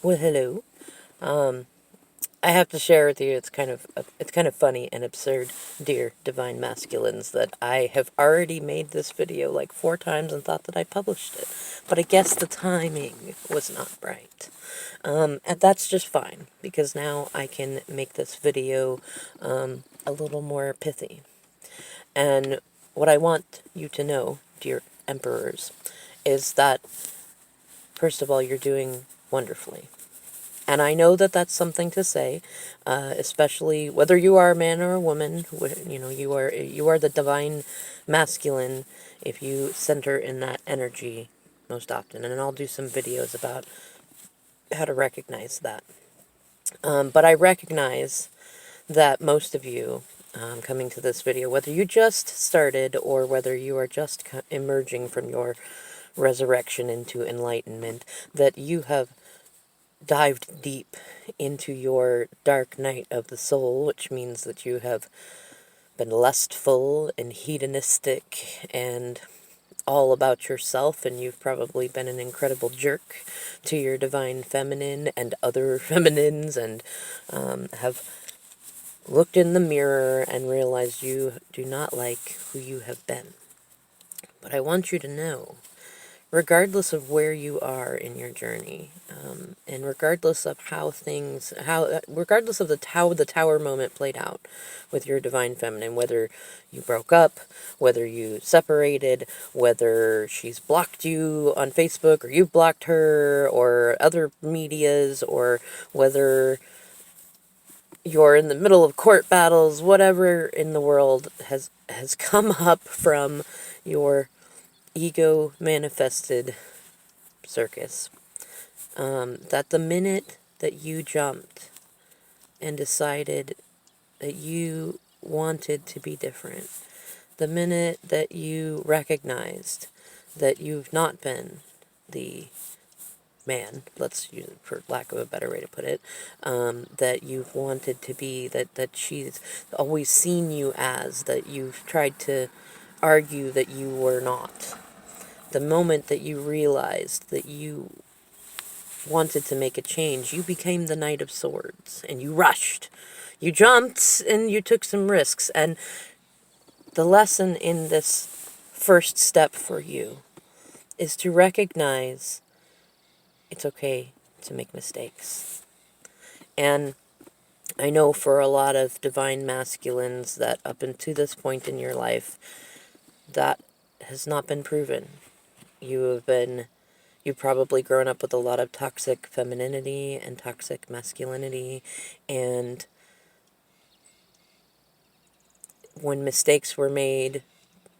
Well, hello. I have to share with you. It's kind of funny and absurd, dear divine masculines, that I have already made this video like 4 times and thought that I published it, but I guess the timing was not right. And that's just fine because now I can make this video a little more pithy. And what I want you to know, dear emperors, is that first of all, you're doing wonderfully. And I know that that's something to say, especially whether you are a man or a woman. You are the divine masculine if you center in that energy most often. And I'll do some videos about how to recognize that. But I recognize that most of you coming to this video, whether you just started or whether you are just emerging from your resurrection into enlightenment, that you have dived deep into your dark night of the soul, which means that you have been lustful and hedonistic and all about yourself, and you've probably been an incredible jerk to your divine feminine and other feminines, and have looked in the mirror and realized you do not like who you have been. But I want you to know, regardless of where you are in your journey, and regardless of regardless of how the tower moment played out with your divine feminine, whether you broke up, whether you separated, whether she's blocked you on Facebook or you've blocked her or other medias, or whether you're in the middle of court battles, whatever in the world has come up from your ego manifested circus, that the minute that you jumped and decided that you wanted to be different, the minute that you recognized that you've not been the man, let's use it for lack of a better way to put it, that you've wanted to be, that she's always seen you as, that you've tried to argue that you were not. The moment that you realized that you wanted to make a change, you became the Knight of Swords, and you rushed. You jumped, and you took some risks. And the lesson in this first step for you is to recognize it's okay to make mistakes. And I know for a lot of divine masculines that up until this point in your life, that has not been proven. You've probably grown up with a lot of toxic femininity and toxic masculinity, and when mistakes were made,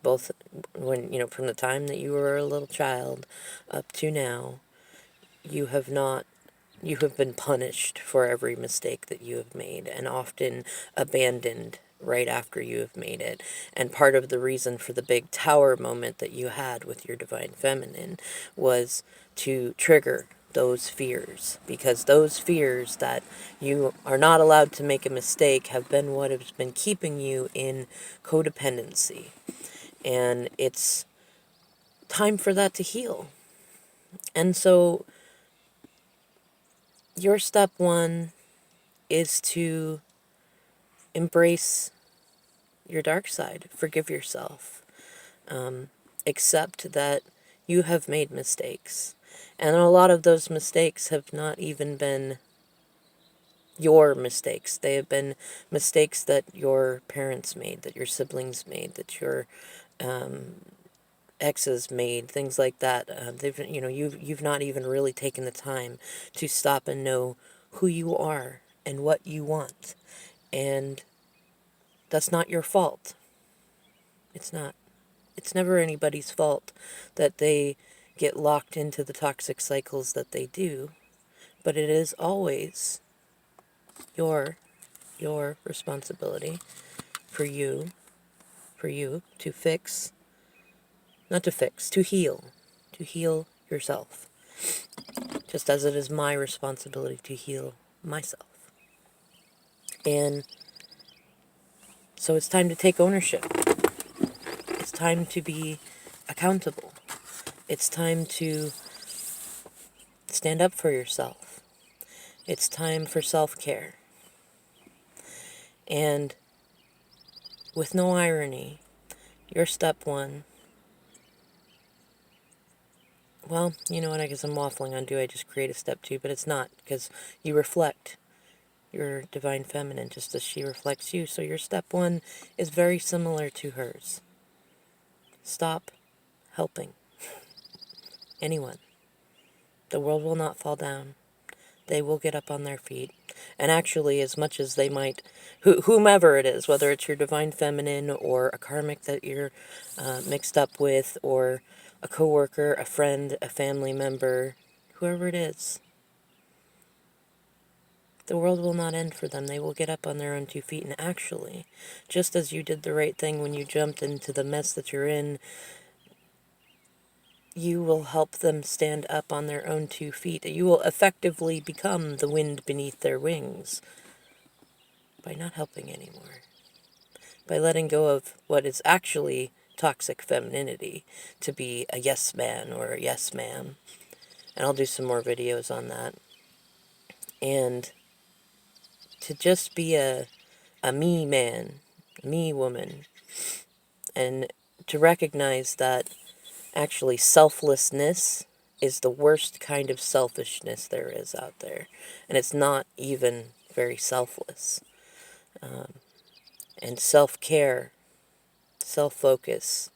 both from the time that you were a little child up to now, you have been punished for every mistake that you have made, and often abandoned right after you have made it. And part of the reason for the big tower moment that you had with your divine feminine was to trigger those fears, because those fears that you are not allowed to make a mistake have been what has been keeping you in codependency. And it's time for that to heal. And so your step one is to embrace your dark side, forgive yourself, accept that you have made mistakes. And a lot of those mistakes have not even been your mistakes. They have been mistakes that your parents made, that your siblings made, that your exes made, things like that. You've not even really taken the time to stop and know who you are and what you want. And that's not your fault. It's not. It's never anybody's fault that they get locked into the toxic cycles that they do, but it is always your responsibility for you to fix, not to fix, to heal yourself, just as it is my responsibility to heal myself. And so it's time to take ownership. It's time to be accountable. It's time to stand up for yourself. It's time for self-care. And with no irony, your step one, well, you know what, I guess I'm waffling on, do I just create a step two? But it's not, because you reflect your divine feminine just as she reflects you. So your step one is very similar to hers. Stop helping anyone. The world will not fall down. They will get up on their feet. And actually, as much as they might, whomever it is, whether it's your divine feminine or a karmic that you're mixed up with, or a coworker, a friend, a family member, whoever it is, the world will not end for them. They will get up on their own 2 feet. And actually, just as you did the right thing when you jumped into the mess that you're in, you will help them stand up on their own 2 feet. You will effectively become the wind beneath their wings by not helping anymore. By letting go of what is actually toxic femininity to be a yes man or a yes ma'am. And I'll do some more videos on that. And to just be a me man, me woman, and to recognize that actually selflessness is the worst kind of selfishness there is out there. And it's not even very selfless. And self-care, self-focus,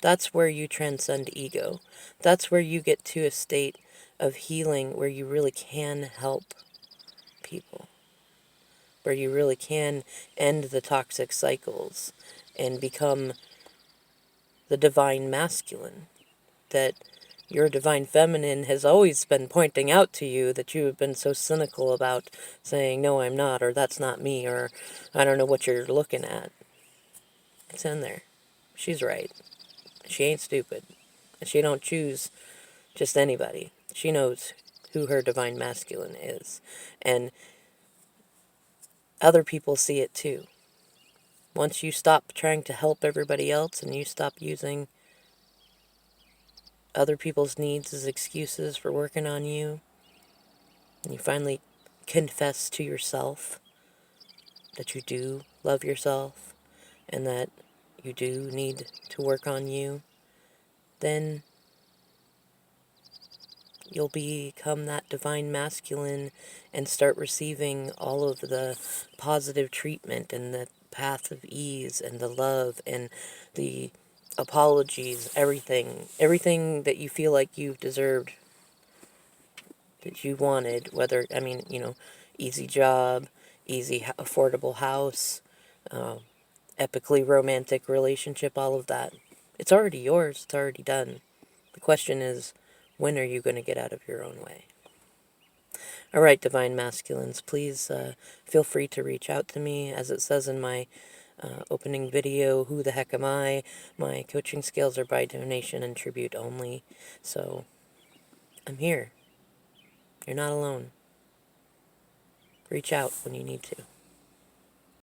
that's where you transcend ego. That's where you get to a state of healing where you really can help people. Where you really can end the toxic cycles and become the divine masculine that your divine feminine has always been pointing out to you, that you have been so cynical about saying, no, I'm not, or that's not me, or I don't know what you're looking at. It's in there. She's right. She ain't stupid. She don't choose just anybody. She knows who her divine masculine is. And other people see it too. Once you stop trying to help everybody else and you stop using other people's needs as excuses for working on you, and you finally confess to yourself that you do love yourself and that you do need to work on you, then you'll become that divine masculine and start receiving all of the positive treatment and the path of ease and the love and the apologies, everything that you feel like you've deserved, that you wanted, whether, I mean, you know, easy job, easy, affordable house, epically romantic relationship, all of that. It's already yours. It's already done. The question is, when are you going to get out of your own way? All right, Divine Masculines, please feel free to reach out to me. As it says in my opening video, who the heck am I? My coaching skills are by donation and tribute only. So, I'm here. You're not alone. Reach out when you need to.